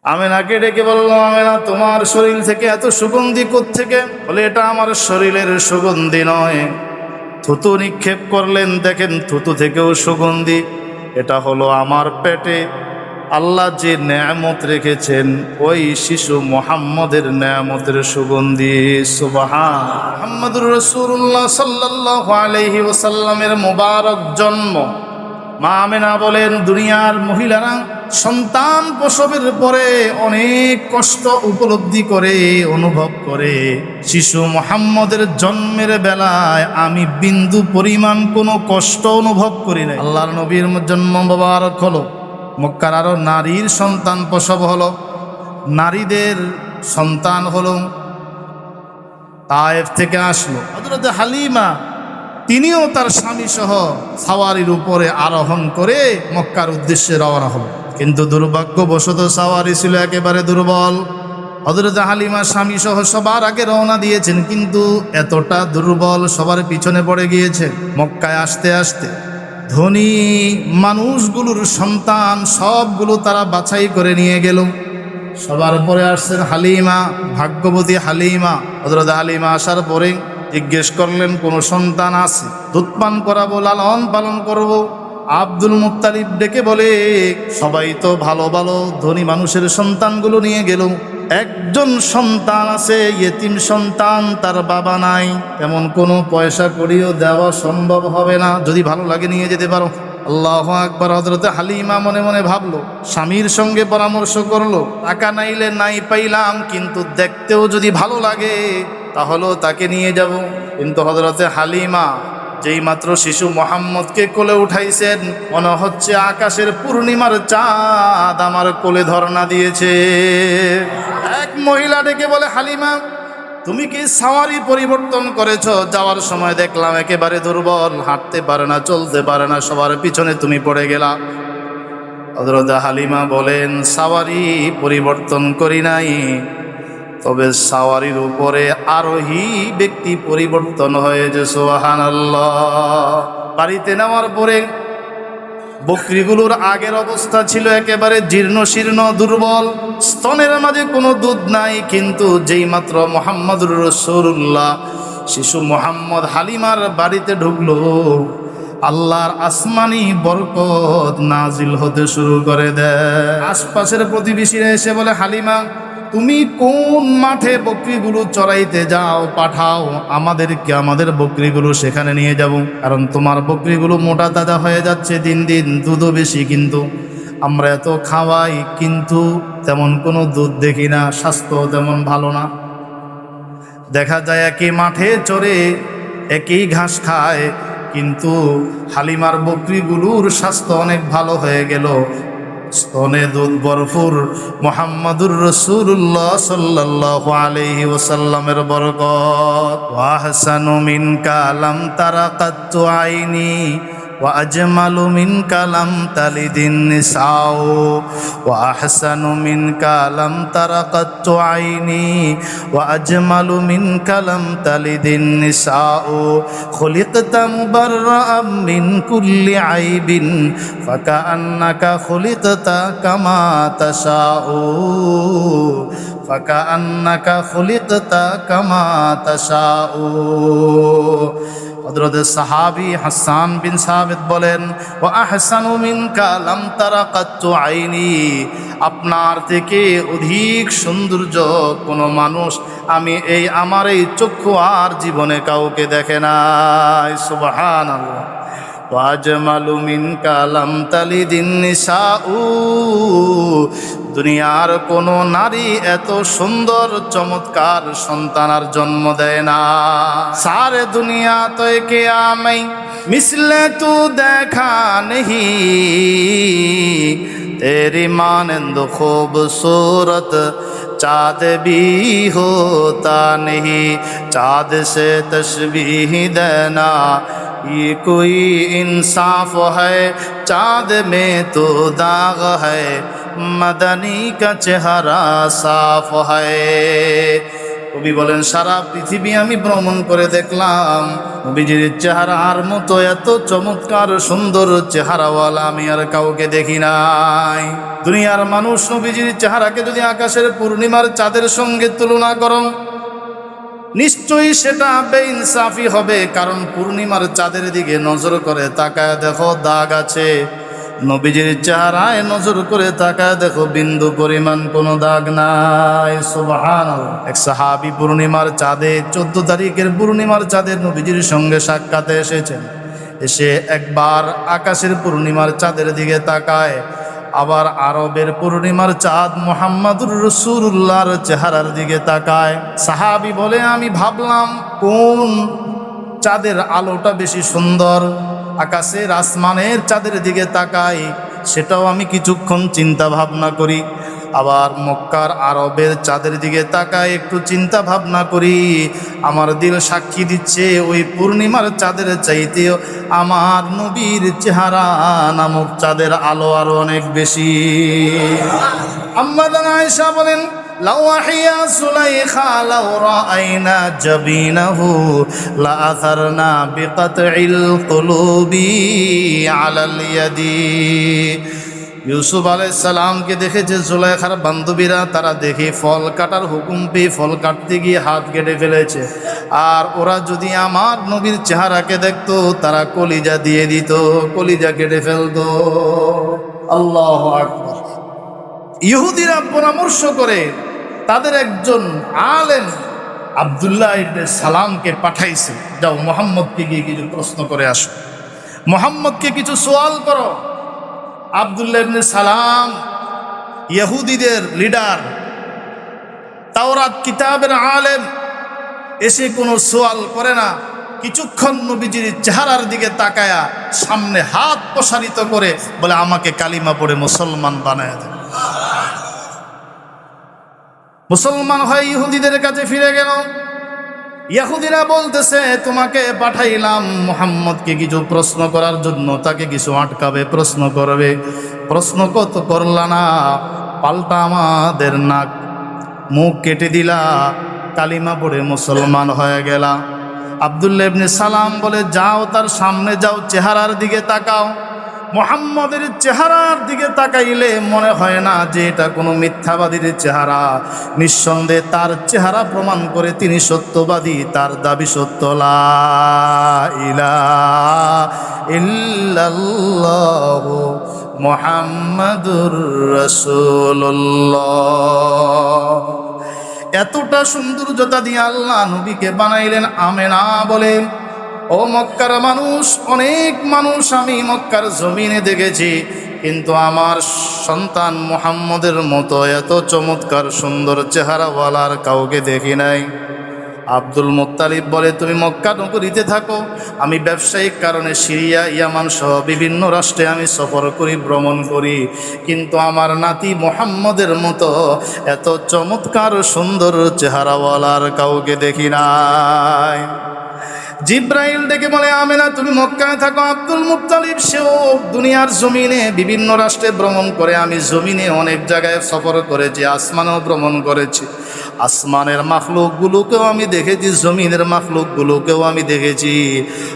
আমেনাকে ডেকে বলল, আমেনা তোমার শরীর থেকে এত সুগন্ধি কোত্থেকে? বলে এটা আমার শরীরের সুগন্ধি নয়। থুতু নিক্ষেপ করলেন, দেখেন থুতু থেকেও সুগন্ধি। এটা হলো আমার পেটে আল্লাহ যে নেয়ামত রেখেছেন, ওই শিশু মুহাম্মদের নেয়ামতের সুগন্ধি। সুবহান। মুহাম্মদুর রাসূলুল্লাহ সাল্লাল্লাহু আলাইহি ওয়াসাল্লামের মুবারক জন্ম। মা আমেনা বলেন, দুনিয়ার মহিলারা সন্তান প্রসবের পরে অনেক কষ্ট উপলব্ধি করে, অনুভব করে। শিশু মুহাম্মদের জন্মের বেলায় আমি বিন্দু পরিমাণ কোনো কষ্ট অনুভব করি না। আল্লাহর নবীর জন্ম মোবারক হলো, মক্কার আরো নারীর সন্তান প্রসব হলো, নারীদের সন্তান হলো, তায়েফ থেকে আসলো হযরত হালিমা। তিনিও তার স্বামী সহ সাওয়ারির উপরে আরোহণ করে মক্কার উদ্দেশ্যে রওনা হল। কিন্তু দুর্ভাগ্যবশত সাওয়ারি ছিল একেবারে দুর্বল। হযরত হালিমা স্বামী সহ সবার আগে রওনা দিয়েছেন, কিন্তু এতটা দুর্বল সবার পিছনে পড়ে গিয়েছে। মক্কায় আসতে আসতে ধনী মানুষগুলোর সন্তান সবগুলো তারা বাছাই করে নিয়ে গেল। সবার পরে আসছেন হালিমা, ভাগ্যবতী হালিমা। হযরত হালিমা আসার পরে জিজ্ঞেস করলেন, কোনো সন্তান আছে? দুধ পান করাবো, লালন পালন করব। আব্দুল মুত্তালিব ডেকে বলে, সবাই তো ভালো ভালো ধনী মানুষের সন্তানগুলো নিয়ে গেল, একজন সন্তান আছে ইয়েতিম সন্তান, তার বাবা নাই, এমন কোনো পয়সা করিও দেওয়া সম্ভব হবে না, যদি ভালো লাগে নিয়ে যেতে পারো। আল্লাহু আকবার। হযরত হালিমা মনে মনে ভাবলো, স্বামীর সঙ্গে পরামর্শ করলো, টাকা নাইলে নাই পাইলাম, কিন্তু দেখতেও যদি ভালো লাগে তাহলেও তাকে নিয়ে যাব। কিন্তু হযরতে হালিমা যেই মাত্র শিশু মুহাম্মদকে কোলে উঠাইছেন, মনে হচ্ছে আকাশের পূর্ণিমার চাঁদ আমার কোলে ধরনা দিয়েছে। এক মহিলা ডেকে বলে, হালিমা তুমি কি সাওয়ারি পরিবর্তন করেছ? যাওয়ার সময় দেখলাম একেবারে দুর্বল, হাঁটতে পারে না, চলতে পারে না, সবার পিছনে তুমি পড়ে গেলা। হযরত হালিমা বলেন, সাওয়ারি পরিবর্তন করি নাই, তবে সাওয়ারির উপরে আরোহী ব্যক্তি পরিবর্তন হয়েছে। সুবহানাল্লাহ। বাড়িতে নেওয়ার পরে বকরিগুলোর আগের অবস্থা ছিল একেবারে জীর্ণ শীর্ণ, দুর্বল, স্তনের মাঝে কোনো দুধ নাই। কিন্তু যেই মাত্র মুহাম্মদুর রাসূলুল্লাহ শিশু মুহাম্মদ হালিমার বাড়িতে ঢুকলো, আল্লাহর আসমানি বরকত নাজিল হতে শুরু করে দেয়। আশপাশের প্রতিবেশীরা এসে বলে, হালিমা তুমি কোন মাঠে বকরিগুলো চড়াইতে যাও, পাঠাও আমাদেরকে, আমাদের বকরিগুলো সেখানে নিয়ে যাব, কারণ তোমার বকরিগুলো মোটা তাজা হয়ে যাচ্ছে দিন দিন, দুধও বেশি, কিন্তু আমরা এত খাওয়াই কিন্তু তেমন কোনো দুধ দেখি না, স্বাস্থ্য তেমন ভালো না। দেখা যায় একই মাঠে চড়ে একই ঘাস খায়, কিন্তু হালিমার বকরিগুলোর স্বাস্থ্য অনেক ভালো হয়ে গেল, স্তনে দুধ ভরপুর। মুহাম্মদুর রাসূলুল্লাহ সাল্লাল্লাহু আলাইহি ওয়াসাল্লামের বরকত। ওয়া আহসানু মিনকা লাম তারা কাত্তু আইনি ওয়া আজমালু মিনকা লাম তালিদিন নিসাউ ওয়া আহসানু মিনকা লাম তারা কাত্তু আইনি ওয়া আজমালু মিনকা লাম তালিদিন নিসাউ খুলিকতা মুবাররাআম মিন কুল্লি আইবিন ফাকাআন্নাকা খুলিকতা কামা তাশাউ ফাকাআন্নাকা খুলিকতা কামা তাশাউ। হযরত সাহাবী হাসান বিন সাবিত বলেন, ওয়া আহসানু মিনকা লাম তারা কাত্তু আইনি, আপনার থেকে অধিক সৌন্দর্য কোনো মানুষ আমি আমার এই চক্ষু আর জীবনে কাউকে দেখে নাই। সুবহানাল্লাহ। ওয়া আজমালু মিনকা লাম তালিদিন নিসাউ, দুনিয়ার কোনো নারী এত সুন্দর চমৎকার সন্তান আর জন্ম দেয় না। সারে দুনিয়া তো কিয়া मैं मिसले तू देखा नहीं, तेरी मानंद खूबसूरत चाँद भी होता नहीं, चाँद से तशबीह देना ये कोई इंसाफ है, चाँद में तो दाग है, मदनी का चेहरा साफ है। নবী বলেন সারা পৃথিবী আমি ভ্রমণ করে দেখলাম, নবীজির চেহারার মতো এত চমৎকার সুন্দর চেহারাওয়ালা আমি আর কাউকে দেখি নাই। দুনিয়ার মানুষ নবীজির চেহারাকে যদি আকাশের পূর্ণিমার চাঁদের সঙ্গে তুলনা করো, নিশ্চয়ই সেটা বেইনসাফি হবে। কারণ পূর্ণিমার চাঁদের দিকে নজর করে তাকায় দেখো দাগ আছে, নবীজির চেহারায় নজর করে তাকায় দেখো বিন্দু পরিমাণ কোনো দাগ নাই। সুবহানাল্লাহ। এক সাহাবী পূর্ণিমার চাঁদে 14 তারিখের পূর্ণিমার চাঁদের নবীজির সঙ্গে সাক্ষাতে এসেছেন। এসে একবার আকাশের পূর্ণিমার চাঁদের দিকে তাকায়, আবার আরবের পূর্ণিমার চাঁদ মুহাম্মদুর রাসূলুল্লাহর চেহারার দিকে তাকায়। সাহাবী বলে আমি ভাবলাম কোন চাঁদের আলোটা বেশি সুন্দর, আকাশের আসমানের চাঁদের দিকে তাকাই, সেটাও আমি কিছুক্ষণ চিন্তা ভাবনা করি। আবার মক্কার আরবের চাঁদের দিকে তাকাই, একটু চিন্তা ভাবনা করি। আমার দিল সাক্ষী দিচ্ছে ওই পূর্ণিমার চাঁদের চাইতেও আমার নবীর চেহারা নামক চাঁদের আলো আরো অনেক বেশি। আম্মা জান আয়েশা বলেন লাউ আহিয়া সুলাইখা লাউ রাআইনা জাবিনাহু লা আসারনা বিকাতইল কুলুবি আলাল ইয়াদি। ইউসুফ আলাইহিস সালামকে দেখেছে জুলাইখার বান্ধবীরা, তারা দেখে ফল কাটার হুকুম পেয়ে ফল কাটতে গিয়ে হাত কেটে ফেলেছে। আর ওরা যদি আমার নবীর চেহারাকে দেখতো তারা কলিজা দিয়ে দিত, কলিজা কেটে ফেলতো। আল্লাহু আকবার। ইহুদিরা পরামর্শ করে তাদের একজন আলেম আব্দুল্লাহ ইবনে সালামকে পাঠাইছে, যাও মুহাম্মদকে গিয়ে কিছু প্রশ্ন করে আসো, মুহাম্মদকে কিছু সওয়াল করো। আব্দুল্লাহ ইবনে সালাম ইহুদিদের লিডার, তাওরাত কিতাবের আলেম, এসে কোনো সওয়াল করে না। কিছুক্ষণ নবীজির চেহারার দিকে তাকায়া সামনে হাত প্রসারিত করে বলে আমাকে কালিমা পড়ে মুসলমান বানায় দেন। মুসলমান হয়ে ইহুদিদের কাছে ফিরে গেল। ইহুদিরা বলতেছে তোমাকে পাঠাইলাম মুহাম্মদকে কিছু প্রশ্ন করার জন্য, তাকে কিছু আটকাবে, প্রশ্ন করবে। প্রশ্ন কত করলা না, পাল্টা আমাদের নাক মুখ কেটে দিলা, কালিমা পড়ে মুসলমান হয়ে গেলা। আব্দুল্লাহ ইবনে সালাম বলে যাও তার সামনে যাও, চেহারার দিকে তাকাও। মুহাম্মদের চেহারার দিকে তাকাইলে মনে হয় না যে এটা কোনো মিথ্যাবাদীর চেহারা। নিঃসন্দেহে তার চেহারা প্রমাণ করে তিনি সত্যবাদী, তার দাবি সত্য। লা ইলাহা ইল্লাল্লাহু মুহাম্মাদুর রাসূলুল্লাহ। এতটা সৌন্দর্যতা দিয়ে আল্লাহ নবীকে বানাইলেন আমেনা বলে। ও মক্কার মানুষ, অনেক মানুষ আমি মক্কার জমিনে দেখেছি, কিন্তু আমার সন্তান মুহাম্মদের মতো এত চমৎকার সুন্দর চেহারাওয়ালার কাউকে দেখি নাই। আব্দুল মুত্তালিব বলে তুমি মক্কা নগরীতে থাকো, আমি ব্যবসায়িক কারণে সিরিয়া, ইয়ামান সহ বিভিন্ন রাষ্ট্রে আমি সফর করি, ভ্রমণ করি, কিন্তু আমার নাতি মুহাম্মদের মতো এত চমৎকার সুন্দর চেহারাওয়ালার কাউকে দেখি নাই। জিব্রাইল ডেকে বলে আমেনা তুমি মক্কায় থাকো। আব্দুল মুত্তালিব সেও দুনিয়ার জমিনে বিভিন্ন রাষ্ট্রে ভ্রমণ করে, আমি জমিনে অনেক জায়গায় সফর করেছি, আসমানেও ভ্রমণ করেছি। আসমানের মাখলুকগুলোকেও আমি দেখেছি, জমিনের মাখলুকগুলোকেও আমি দেখেছি।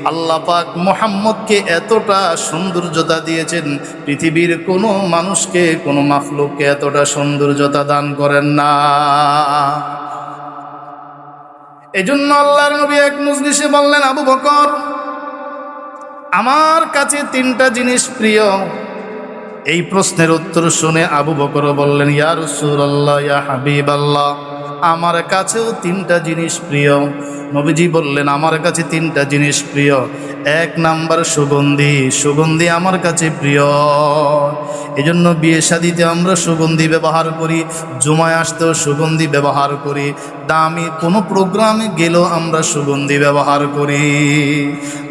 আল্লাহ পাক মুহাম্মদকে এতটা সৌন্দর্যতা দিয়েছেন, পৃথিবীর কোনো মানুষকে, কোনো মাখলুককে এতটা সৌন্দর্যতা দান করেন না। এজন্য আল্লাহর নবী এক মজলিসে বললেন আবু বকর আমার কাছে 3টা জিনিস প্রিয়। এই প্রশ্নের উত্তর শুনে আবু বকর বললেন ইয়া রাসূলুল্লাহ, ইয়া হাবিবাল্লাহ, আমার কাছেও 3টা জিনিস প্রিয়। নবীজি বললেন আমার কাছে 3টা জিনিস প্রিয়। 1 নাম্বার সুগন্ধি, সুগন্ধি আমার কাছে প্রিয়। এজন্য বিয়ে শাদিতে আমরা সুগন্ধি ব্যবহার করি, জুমায় আসতেও সুগন্ধি ব্যবহার করি, দামি কোনো প্রোগ্রামে গেলেও আমরা সুগন্ধি ব্যবহার করি,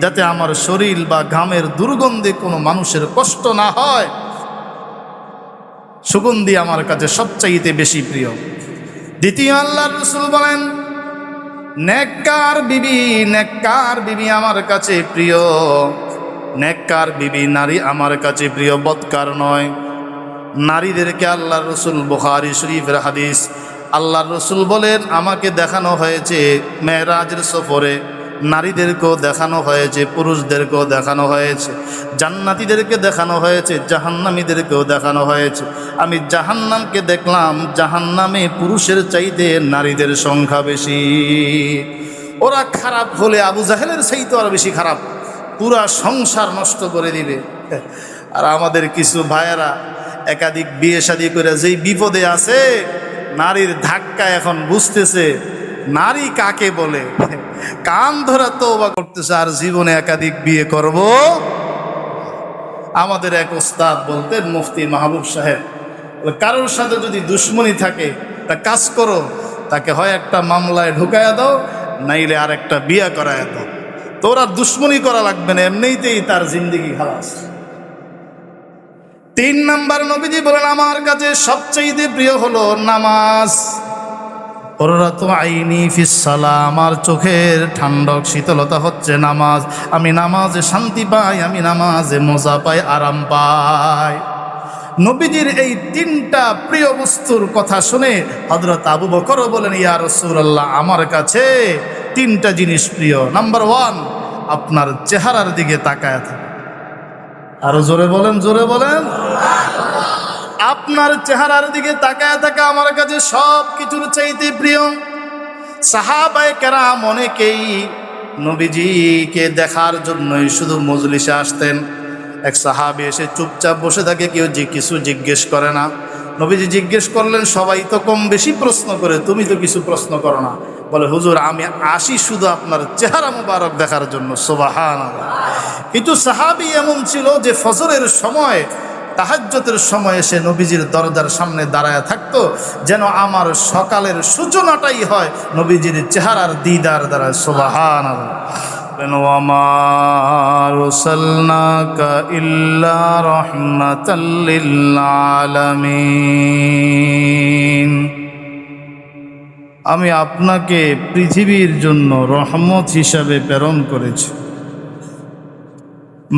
যাতে আমার শরীর বা ঘামের দুর্গন্ধে কোনো মানুষের কষ্ট না হয়। সুগন্ধি আমার কাছে সবচাইতে বেশি প্রিয়। দ্বিতীয় আল্লাহর রাসূল বলেন নেককার বিবি, নেককার বিবি আমার কাছে প্রিয়। নেককার বিবি নারী আমার কাছে প্রিয়, বদকার নয়। নারীদেরকে আল্লাহর রাসূল বুখারী শরীফের হাদিস আল্লাহর রসুল বলেন, আমাকে দেখানো হয়েছে মেরাজের সফরে, নারীদেরকেও দেখানো হয়েছে, পুরুষদেরকেও দেখানো হয়েছে, জান্নাতীদেরকে দেখানো হয়েছে, জাহান্নামীদেরকেও দেখানো হয়েছে। আমি জাহান্নামকে দেখলাম, জাহান্নামে পুরুষের চাইতে নারীদের সংখ্যা বেশি। ওরা খারাপ হলে আবু জাহেলের চাইতে আরো বেশি খারাপ, পুরা সংসার নষ্ট করে দিবে। আর আমাদের কিছু ভাইয়েরা একাধিক বিয়ে শাদী করে যেই বিপদে আছে, নারীর ধাক্কা এখন বুঝতেছে নারী কাকে বলে, কান ধরা তওবা করতেছে আর জীবনে একাধিক বিয়ে করব। আমাদের এক ওস্তাদ বলতেন, মুফতি মাহবুব সাহেব, কারোর সাথে যদি দুশ্মনী থাকে তা কাজ করো, তাকে হয় একটা মামলায় ঢুকায়া দাও, নাইলে আর একটা বিয়া করায় দাও, তোর আর দুশ্মনী করা লাগবে না, এমনিতেই তার জিন্দেগি খালাস। 3 নাম্বার নবীজি বলেন, আমার কাছে সবচেয়ে প্রিয় হলো নামাজ। ওরাতো আইনি ফিস সালাহ, আমার চোখের ঠান্ডক শীতলতা হচ্ছে নামাজ। আমি নামাজে শান্তি পাই, আমি নামাজে মজা পাই, আরাম পাই। নবীজির এই 3টা প্রিয় বস্তুর কথা শুনে হযরত আবু বকরও বলেন, ইয়া রাসূলুল্লাহ, আমার কাছে 3টা জিনিস প্রিয়। নাম্বার 1, আপনার চেহারার দিকে তাকায় থাকে। আরো জোরে বলেন, জোরে বলেন। আপনার চেহারার দিকে তাকায় থাকা আমার কাছে সব কিছুর চাইতে প্রিয়। সাহাবায়ে কেরাম অনেকেই নবীজিকে দেখার জন্যই শুধু মজলিসে আসতেন। এক সাহাবী এসে চুপচাপ বসে থাকে, কেউ কিছু জিজ্ঞেস করে না। নবীজি জিজ্ঞেস করলেন, সবাই তো কম বেশি প্রশ্ন করে, তুমি তো কিছু প্রশ্ন করো না। বলে, হুজুর, আমি আসি শুধু আপনার চেহারা মুবারক দেখার জন্য। সুবহানাল্লাহ। কিন্তু সাহাবী এমন ছিল যে ফজরের সময়, তাহাজ্জুদের সময় এসে নবীজির দরজার সামনে দাঁড়ায় থাকতো, যেন আমার সকালের সূচনাটাই হয় নবীজির চেহারার দিদার দ্বারা। সুবহানাল্লাহ। ওয়া মা আরসালনাকা ইল্লা রাহমাতাল লিল আলামিন, আমি আপনাকে পৃথিবীর জন্য রহমত হিসাবে প্রেরণ করেছি।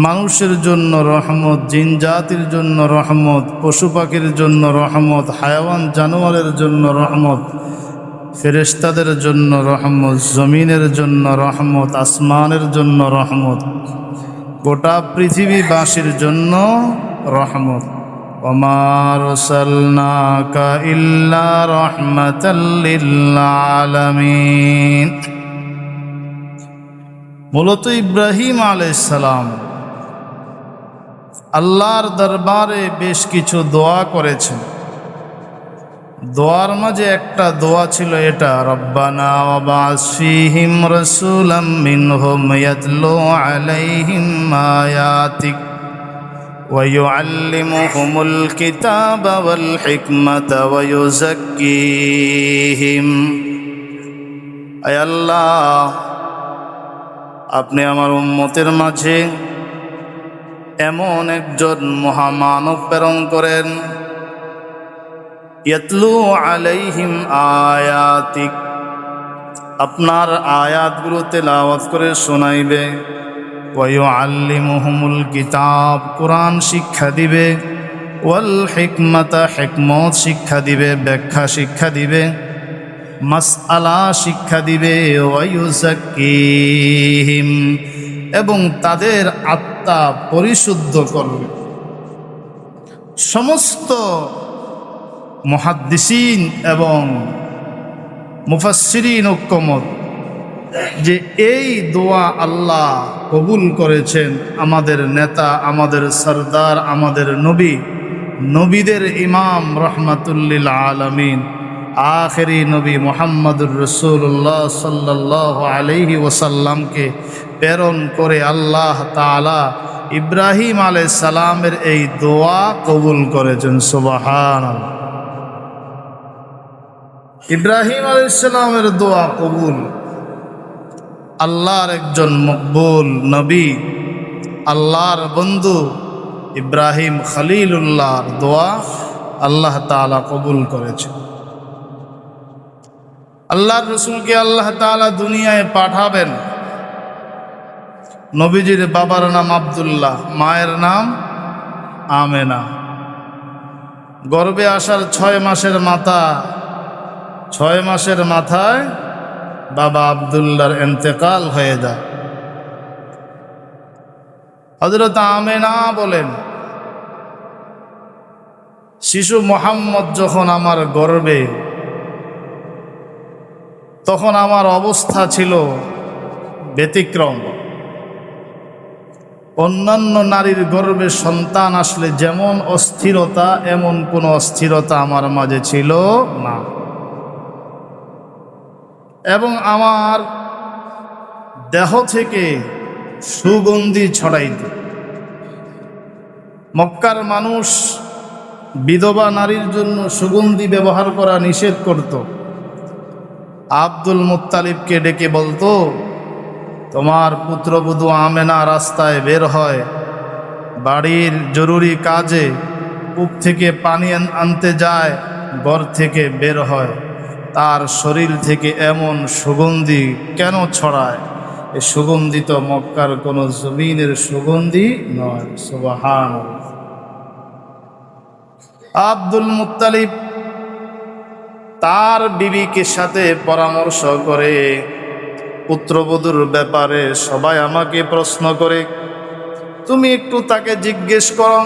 মানুষের জন্য রহমত, জিন জাতির জন্য রহমত, পশু পাখির জন্য রহমত, হায়াওয়ান জানোয়ারের জন্য রহমত, ফেরেশতাদের জন্য রহমত, জমিনের জন্য রহমত, আসমানের জন্য রহমত, গোটা পৃথিবীবাসীর জন্য রহমত। ওয়া মা আরসালনাকা ইল্লা রাহমাতাল লিল আলামিন। মূলত ইব্রাহিম আলাইহিস সালাম আল্লাহর দরবারে বেশ কিছু দোয়া করেছেন। দোয়ার মাঝে একটা দোয়া ছিল এটা, রব্বানা ওয়াবআস ফীহিম রাসূলাম মিনহুম ইয়াতলু আলাইহিম আয়াতিক ওয়া ইউআল্লিমুহুমুল কিতাবা ওয়াল হিকমাতা ওয়া ইউযাক্কিহিম। আয় আল্লাহ, আপনি আমার উম্মতের মাঝে এমন একজন মহামানব প্রেরণ করেন, ইয়াতলু আলাইহিম আয়াতিক, আপনার আয়াতগুলো তেলাওয়াত করে শোনাইবে, ওয়া ইউআল্লিমুহুমুল কিতাব, কোরআন শিক্ষা দিবে, ওয়াল হিকমাতা, হিকমত শিক্ষা দিবে, ব্যাখ্যা শিক্ষা দিবে, মাসআলা শিক্ষা দিবে, ওয়া ইউযাক্কিহিম, এবং তাদের আত্মা পরিশুদ্ধ করবে। সমস্ত মুহাদ্দিসিন এবং মুফাসসিরিন ঐক্যমত যে এই দোয়া আল্লাহ কবুল করেছেন আমাদের নেতা, আমাদের সরদার, আমাদের নবী, নবীদের ইমাম রহমাতুল্লিল আলামিন, আখেরি নবী মুহাম্মদুর রাসূলুল্লাহ সাল্লাল্লাহু আলাইহি ওয়াসাল্লামকে প্রেরণ করে আল্লাহ তাআলা ইব্রাহিম আলাইহিস সালামের এই দোয়া কবুল করেছেন। সুবহানাল্লাহ। ইব্রাহিম আলাইহিস সালামের দোয়া কবুল, আল্লাহর একজন মকবুল নবী, আল্লাহর বন্ধু ইব্রাহিম খলিলুল্লাহর দোয়া আল্লাহ তাআলা কবুল করেছেন। আল্লাহর রসুলকে আল্লাহ তাআলা দুনিয়ায় পাঠাবেন। নবীজির বাবার নাম আব্দুল্লাহ, মায়ের নাম আমেনা। গর্ভে আসার 6 মাসের মাথা 6 মাসের মাথায় বাবা আব্দুল্লাহর ইন্তেকাল হয়ে যায়। হযরত আমেনা বলেন, শিশু মুহাম্মদ যখন আমার গর্ভে, তখন আমার অবস্থা ছিল ব্যতিক্রম। অন্যান্য নারীর গর্ভে সন্তান আসলে যেমন অস্থিরতা, এমন কোনো অস্থিরতা আমার মাঝে ছিল না। এবং আমার দেহ থেকে সুগন্ধি ছড়াইত। মক্কার মানুষ বিধবা নারীর জন্য সুগন্ধি ব্যবহার করা নিষেধ করত। আব্দুল মুত্তালিবকে ডেকে বলতো, তোমার পুত্রবধূ আমেনা রাস্তায় বের হয়, বাড়ির জরুরি কাজে কূপ থেকে পানি আনতে যায়, ঘর থেকে বের হয়, তার শরীর থেকে এমন সুগন্ধি কেন ছড়ায়? এই সুগন্ধি তো মক্কার কোনো জমিনের সুগন্ধি নয়। সুবহানাল্লাহ। আব্দুল মুত্তালিব তার বিবিকে সাথে পরামর্শ করে, পুত্রবধূর ব্যাপারে সবাই আমাকে প্রশ্ন করে, তুমি একটু তাকে জিজ্ঞেস করো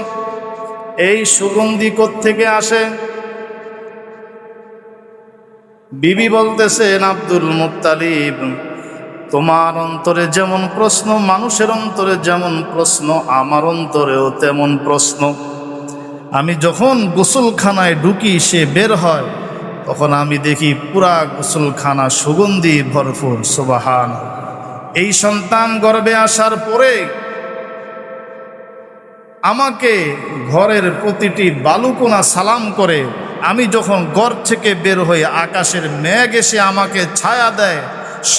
এই সুগন্ধি কোত্থেকে আসে। বিবি বলতেছেন, আব্দুল মুত্তালিব, তোমার অন্তরে যেমন প্রশ্ন, মানুষের অন্তরে যেমন প্রশ্ন, আমার অন্তরেও তেমন প্রশ্ন। আমি যখন গোসলখানায় ঢুকি, সে বের হয়, তখন আমি দেখি পুরা গোসলখানা সুগন্ধি ভরপুর। সুবহানাল্লাহ। এই সন্তান গর্ভে আসার পরে আমাকে ঘরের প্রতিটি বালুকোনা সালাম করে। আমি যখন ঘর থেকে বের হই, আকাশের মেঘ এসে আমাকে ছায়া দেয়।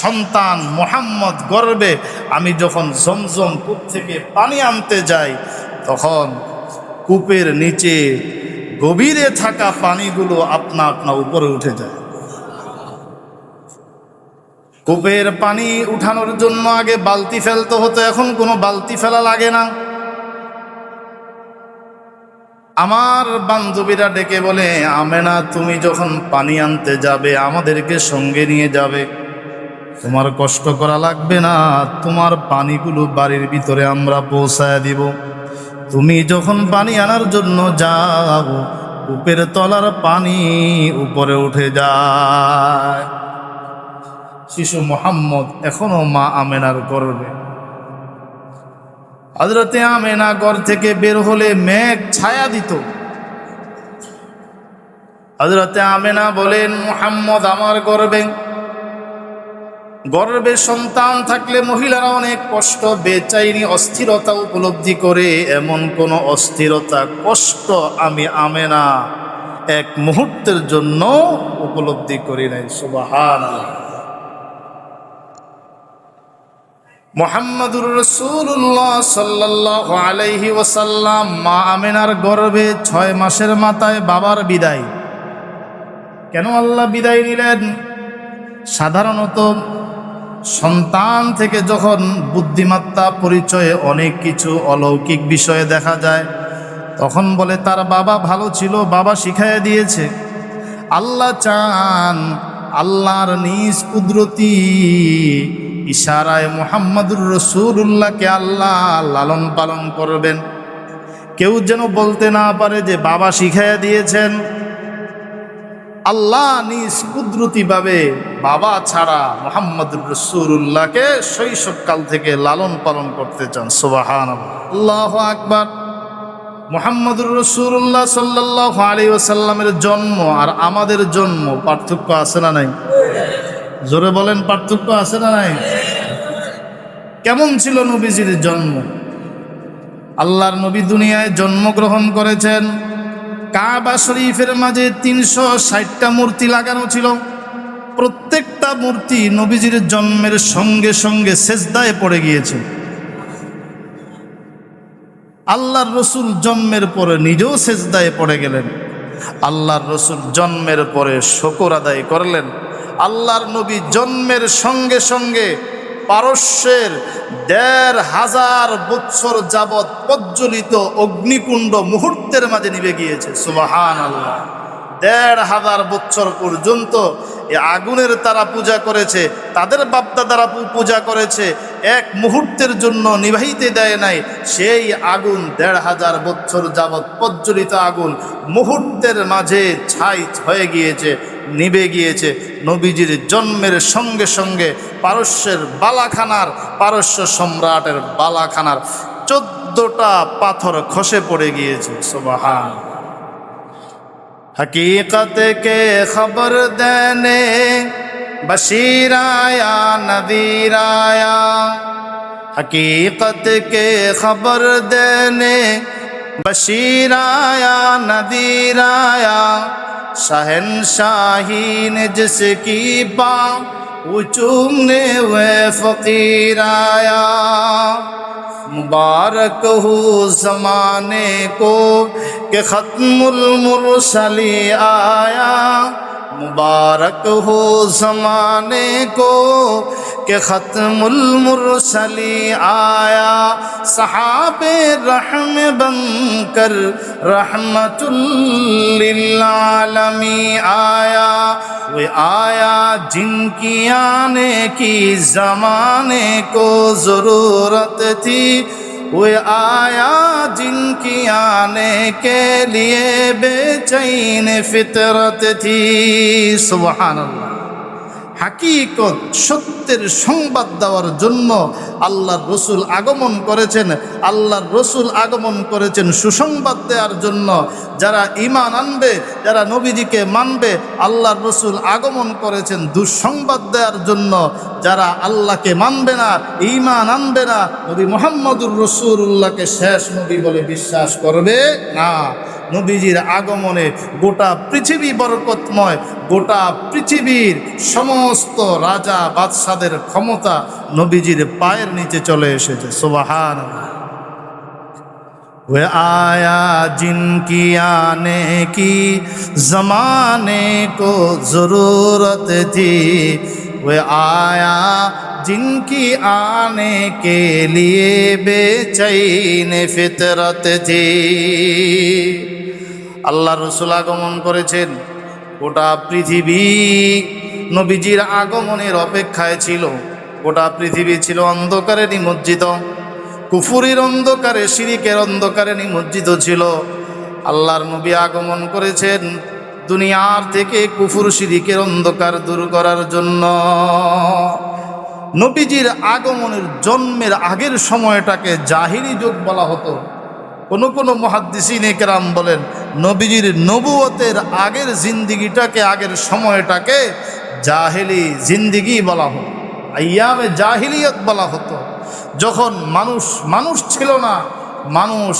সন্তান মুহাম্মদ গর্ভে আমি যখন জমজম কূপ থেকে পানি আনতে যাই, তখন কূপের নিচে গভীরে থাকা পানিগুলো আপনা আপনা উপরে উঠে যায়। কূপের পানি উঠানোর জন্য আগে বালতি ফেলতে হতো, এখন কোনো বালতি ফেলা লাগে না। আমার বান্ধবীরা ডেকে বলে, আমেনা, তুমি যখন পানি আনতে যাবে আমাদেরকে সঙ্গে নিয়ে যাবে, তোমার কষ্ট করা লাগবে না, তোমার পানিগুলো বাড়ির ভিতরে আমরা পৌঁছায় দিব। তুমি যখন পানি আনার জন্য যাও, কূপের তলার পানি উপরে উঠে যায়। শিশু মুহাম্মদ এখনো মা আমেনার গর্ভে। হযরতে আমেনা ঘর থেকে বের হলে মেঘ ছায়া দিত। হযরতে আমেনা বলেন, মুহাম্মদ আমার গর্ভে সন্তান থাকলে মহিলারা অনেক কষ্ট, বেচাইনি, অস্থিরতা উপলব্ধি করে। এমন কোন অস্থিরতা, কষ্ট আমি আমেনা এক মুহূর্তের জন্য উপলব্ধি করি নাই। সুবহানাল্লাহ। মুহাম্মাদুর রাসূলুল্লাহ সাল্লাল্লাহু আলাইহি ওয়াসাল্লাম মা আমেনার গর্ভে 6 মাসের মাথায় বাবার বিদায়। কেন আল্লাহ বিদায় নিলেন? সাধারণত সন্তান থেকে যখন বুদ্ধিমত্তা পরিচয়ে অনেক কিছু অলৌকিক বিষয়ে দেখা যায়, তখন বলে তার বাবা ভালো ছিল, বাবা শিখাইয়া দিয়েছে। আল্লাহ চান আল্লাহর নিজ কুদরতি ইশারায় মুহাম্মাদুর রাসূলুল্লাহকে আল্লাহ লালন পালন করবেন। কেউ যেন বলতে না পারে যে বাবা শিখাইয়া দিয়েছেন। আল্লাহ নিজ কুদরতিভাবে বাবা ছাড়া মুহাম্মাদুর রাসূলুল্লাহকে শৈশবকাল থেকে লালন পালন করতে চান। সুবহানাল্লাহ, আল্লাহু আকবার। মুহাম্মাদুর রাসূলুল্লাহ সাল্লাল্লাহু আলাইহি ওয়াসাল্লামের জন্ম আর আমাদের জন্ম পার্থক্য আছে না নাই? জোরে বলেন, পার্থক্য আছে না নাই? কেমন ছিল নবীজির জন্ম? আল্লাহর নবী দুনিয়ায় জন্মগ্রহণ করেছেন। কাবা শরীফের মাঝে 360টা মূর্তি লাগানো ছিল। প্রত্যেকটা মূর্তি নবীজির জন্মের সঙ্গে সঙ্গে সেজদায় পড়ে গিয়েছে। আল্লাহর রসুল জন্মের পরে নিজেও সেজদায় পড়ে গেলেন। আল্লাহর রসুল জন্মের পরে শুকর আদায় করলেন। আল্লাহর নবী জন্মের সঙ্গে সঙ্গে পারস্যের ১৫০০ বৎসর যাবৎ প্রজ্বলিত অগ্নিকুণ্ড মুহূর্তের মাঝে নিভে গিয়েছে। সুবহানাল্লাহ। ১৫০০ বছর পর্যন্ত এই আগুনের তারা পূজা করেছে, তাদের বাপদাদারা পূজা করেছে, এক মুহূর্তের জন্য নিভাইতে দেয় নাই। সেই আগুন ১৫০০ বছর যাবৎ প্রজ্বলিত আগুন মুহূর্তের মাঝে ছাই হয়ে গিয়েছে, নিভে গিয়েছে। নবীজির জন্মের সঙ্গে সঙ্গে পারস্যের বালাখানার, পারস্য সম্রাটের বালাখানার ১৪টা পাথর খসে পড়ে গিয়েছে। সুবহান। हकीकत के खबर देने बशीर आया नज़ीर आया, हकीकत के खबर देने बशीर आया नज़ीर आया, शहंशाही ने जिसकी बाँ वो चूमने हुए फ़कीर आया। मुबारक हो ज़माने को कि ख़त्मुल मुरसली आया, मुबारक हो ज़माने को कि ख़त्मुल मुरसली आया, सहाबे रहम बनकर रहमतुल लिल आलमी आया। वो आया जिनकी आने की ज़माने को ज़रूरत थी, वो आया जिनकी आने के लिए बेचैन फितरत थी। सुबहानाल्लाह। হাকিকত সত্যের সংবাদ দেওয়ার জন্য আল্লাহর রসুল আগমন করেছেন। আল্লাহর রসুল আগমন করেছেন সুসংবাদ দেওয়ার জন্য। যারা ঈমান আনবে, যারা নবীজিকে মানবে, আল্লাহর রসুল আগমন করেছেন দুঃসংবাদ দেওয়ার জন্য। যারা আল্লাহকে মানবে না, ঈমান আনবে না, নবী মুহাম্মদুর রাসূলুল্লাহকে শেষ নবী বলে বিশ্বাস করবে না। নবীজির আগমনে গোটা পৃথিবী বরকতময়, গোটা পৃথিবীর সমস্ত রাজা বাদশাদের ক্ষমতা নবীজির পায়ের নিচে চলে এসেছে। সুবহানাল্লাহ। वो आया जिनकी आने की ज़माने को ज़रूरत थी, वो आया जिनकी आने के लिए बेचैन फितरत थी। আল্লাহ রসুল আগমন করেছেন, গোটা পৃথিবী নবীজির আগমনের অপেক্ষায় ছিল। গোটা পৃথিবী ছিল অন্ধকারে নিমজ্জিত, কুফুরির অন্ধকারে, শিরিকের অন্ধকারে নিমজ্জিত ছিল। আল্লাহর নবী আগমন করেছেন দুনিয়ার থেকে কুফুর শিরিকের অন্ধকার দূর করার জন্য। নবীজির আগমনের জন্মের আগের সময়টাকে জাহিলি যুগ বলা হতো। কোনো মুহাদ্দিসিন কেরাম বলেন নবীজির নবুয়তের আগের জিন্দিগিটাকে, আগের সময়টাকে জাহেলি জিন্দিগি বলা হতো, আইয়ামে জাহিলিয়ত বলা হতো। যখন মানুষ ছিল না, মানুষ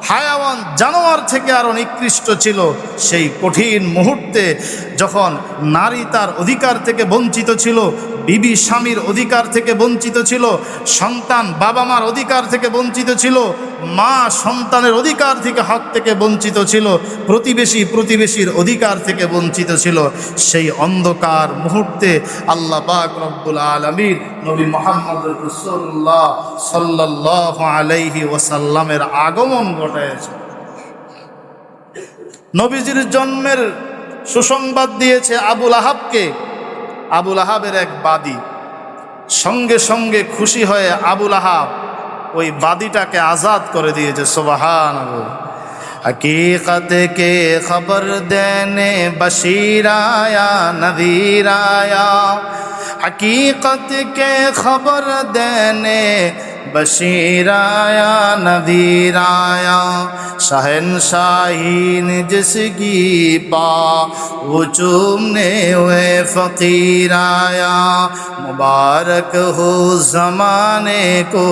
হায়াওয়ান জানোয়ার থেকে আরও নিকৃষ্ট ছিল। সেই কঠিন মুহূর্তে যখন নারী তার অধিকার থেকে বঞ্চিত ছিল, বিবি স্বামীর অধিকার থেকে বঞ্চিত ছিল, সন্তান বাবা মার অধিকার থেকে বঞ্চিত ছিল, মা সন্তানের অধিকার থেকে, হক থেকে বঞ্চিত ছিল, প্রতিবেশীর অধিকার থেকে বঞ্চিত ছিল। সেই অন্ধকার মুহূর্তে আল্লাহ পাক রব্বুল আলামিন নবী মুহাম্মদ রাসূলুল্লাহ সাল্লাল্লাহু আলাইহি ওয়াসাল্লামের আগমন ঘটাইছে। নবীজির জন্মের সুসংবাদ দিয়েছে আবুল আহাবকে। আবুল আহাবের এক বাদী, সঙ্গে সঙ্গে খুশি হয়ে আবুল আহাব ওই বাদীটাকে আজাদ করে দিয়েছে। সুবহানাল্লাহ। हकीकत के खबर देने बशीर आया नज़ीर आया, हकीकत के खबर देने बशीर आया नज़ीर आया, शहंशाही ने जिसकी पा वो चूमने हुए फ़कीर आया। मुबारक हो ज़माने को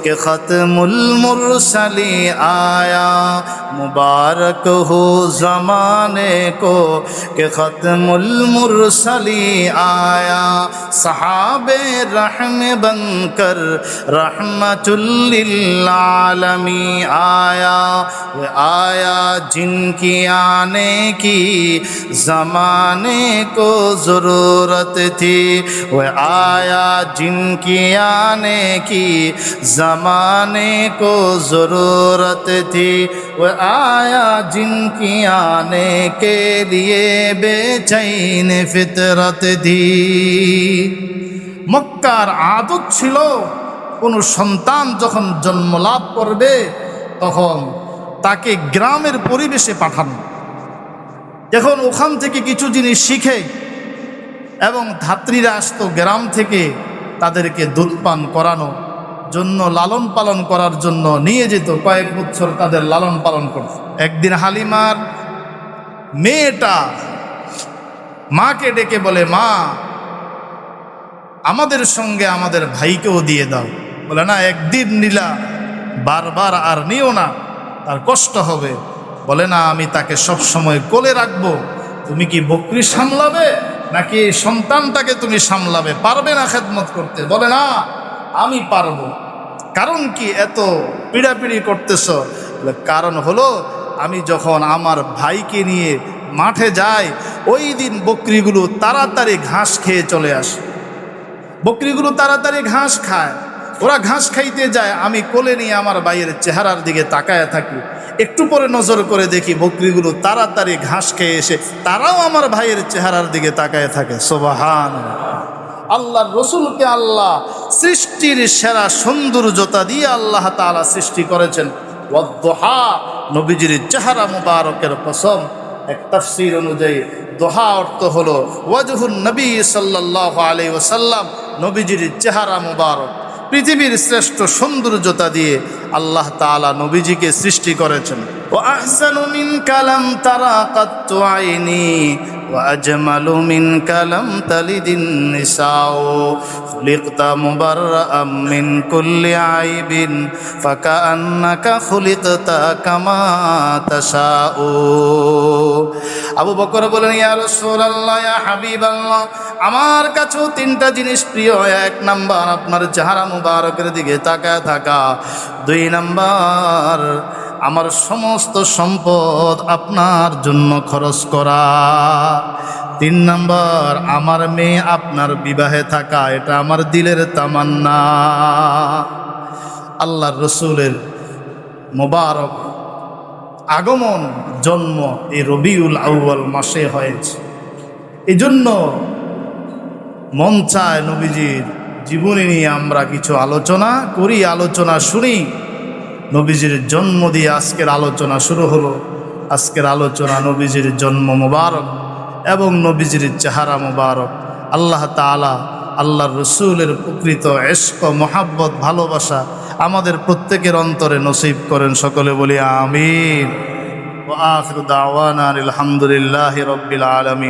कि ख़त्मुल मुरसली आया, मुबारक हो ज़माने को कि ख़त्मुल मुरसली आया, सहाबे रहम बनकर रहम रहमतुल लिल आलमीन आया वो आया जिनकी आने की ज़माने को ज़रूरत थी वो आया जिनकी आने की ज़माने को ज़रूरत थी वो आया जिनकी आने के लिए बेचैन फितरत थी। মক্কার আদত ছিল কোনো সন্তান যখন জন্ম লাভ করবে তখন তাকে গ্রামের পরিবেশে পাঠানো, এখন ওখান থেকে কিছু জিনিস শিখে এবং ধাত্রীরা আসতো গ্রাম থেকে তাদেরকে দুধ পান করানো জন্য লালন পালন করার জন্য নিয়ে যেত, কয়েক বছর তাদের লালন পালন করত। একদিন হালিমার মেয়েটা মাকে ডেকে বলে, মা আমাদের সঙ্গে আমাদের ভাইকেও দিয়ে দাও। বলে না, একদিন নিলা বারবার আর নিও না, তার কষ্ট হবে। বলে না, আমি তাকে সব সময় কোলে রাখবো। তুমি কি বকরি সামলাবে নাকি সন্তানটাকে তুমি সামলাবে? পারবে না খেদমত করতে? বলে না, আমি পারবো। কারণ কি এত পিড়াপিড়ি করতেছ? কারণ হলো আমি যখন আমার ভাইকে নিয়ে মাঠে যাই ওই দিন বকরিগুলো তাড়াতাড়ি ঘাস খেয়ে চলে আসে। বকরিগুলো তাড়াতাড়ি ঘাস খায়, ওরা ঘাস খাইতে যায়, আমি কোলে নিয়ে আমার ভাইয়ের চেহারার দিকে তাকায় থাকি। একটু পরে নজর করে দেখি বকরিগুলো তাড়াতাড়ি ঘাস খেয়ে এসে তারাও আমার ভাইয়ের চেহারার দিকে তাকায় থাকে। সুবহানাল্লাহ। আল্লাহর রসুলকে আল্লাহ সৃষ্টির সেরা সৌন্দর্যতা দিয়ে আল্লাহ তাআলা সৃষ্টি করেছেন। ওয়াদ-দুহা, নবীজির চেহারা মুবারকের কসম। এক তাফসীর অনুযায়ী দোহা অর্থ হলো ওয়াজহুন নবী সাল্লাল্লাহু আলাইহি ওয়াসাল্লাম, নবীজির চেহারা মুবারক। পৃথিবীর শ্রেষ্ঠ সৌন্দর্যতা দিয়ে আল্লাহ তাআলা নবীজিকে সৃষ্টি করেছেন। ওয়া আহসানু মিনকা লাম তারা কাত্তু আইনি ওয়া আজমালু মিনকা লাম তালিদিন নিসাউ খুলিকতা মুবাররাআম মিন কুল্লি আইবিন ফাকাআন্নাকা খুলিকতা কামা তাশাউ। আবু বকর বলেন, ইয়া রাসূলুল্লাহ, ইয়া হাবিবাল্লাহ, আমার কাছেও তিনটা জিনিস প্রিয়। এক নাম্বার আপনার চেহারা মুবারকের দিকে তাকায় থাকা, দুই নাম্বার আমার সমস্ত সম্পদ আপনার জন্য খরচ করা, তিন নাম্বার আমার মেয়ে আপনার বিবাহে থাকা। এটা আমার দিলের তামান্না। আল্লাহর রসুলের মুবারক আগমন, জন্ম এই রবিউল আউয়াল মাসে হয়েছে। এই জন্য মন চায় নবীজির জীবনী নিয়ে আমরা কিছু আলোচনা করি, আলোচনা শুনি। নবীজির জন্ম দিয়ে আজকের আলোচনা শুরু হলো। আজকের আলোচনা নবীজির জন্ম মুবারক এবং নবীজির চেহারা মুবারক। আল্লাহ তাআলা আল্লাহর রসুলের প্রকৃত ইশক, মোহাব্বত, ভালোবাসা আমাদের প্রত্যেকের অন্তরে নসিব করেন। সকলে বলি আমিন। ওয়া আখিরু দাওয়ানা আলহামদুলিল্লাহি রাব্বিল আলামিন।